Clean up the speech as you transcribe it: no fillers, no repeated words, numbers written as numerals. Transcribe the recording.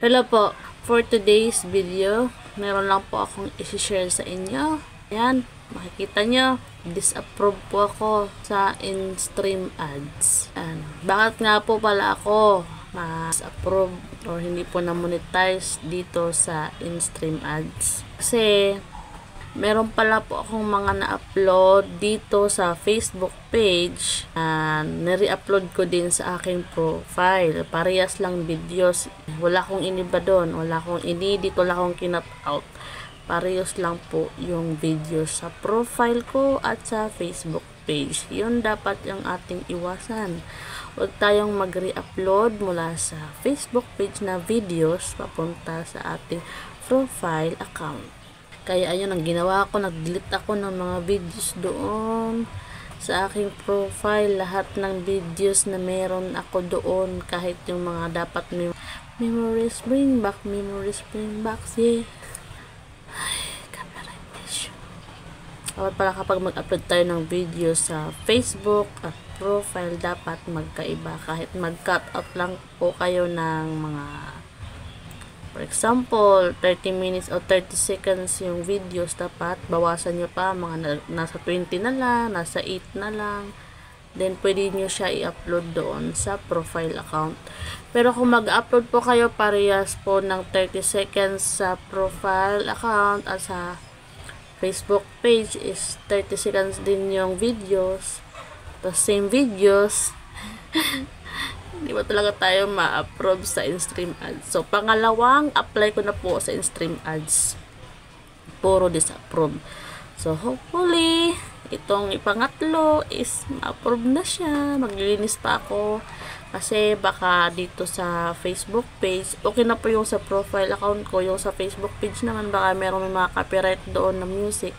Hello po, for today's video, meron lang po akong i-share sa inyo. Ayan, makikita nyo, disapprove po ako sa in-stream ads. Ayan. Bakit nga po pala ako ma-disapprove or hindi po na-monetize dito sa in-stream ads? Kasi, meron pala po akong mga na-upload dito sa Facebook page. Nire-upload ko din sa aking profile. Parehas lang videos. Wala akong iniba doon. Wala akong inedit. Wala akong kinat out. Parehas lang po yung videos sa profile ko at sa Facebook page. Yun dapat yung ating iwasan. Huwag tayong mag-re-upload mula sa Facebook page na videos papunta sa ating profile account. Kaya ayun ang ginawa ko, nag-delete ako ng mga videos doon sa aking profile. Lahat ng videos na meron ako doon, kahit yung mga dapat memories bring back, yeah. Ay, camera issue. Dapat pala kapag mag-upload tayo ng video sa Facebook at profile, dapat magkaiba. Kahit mag-cut out lang po kayo ng mga, for example, 30 minutes o 30 seconds yung videos, dapat bawasan nyo pa, mga nasa 20 na lang, nasa 8 na lang. Then, pwede nyo siya i-upload doon sa profile account. Pero kung mag-upload po kayo parehas po ng 30 seconds sa profile account at sa Facebook page is 30 seconds din yung videos. The same videos. Hindi ba talaga tayo ma-approve sa in-stream ads? So, pangalawang apply ko na po sa in-stream ads. Puro disapprove. So, hopefully, itong ipangatlo is ma-approve na siya. Maglilinis pa ako. Kasi baka dito sa Facebook page, okay na po yung sa profile account ko. Yung sa Facebook page naman, baka meron mga copyright doon na music.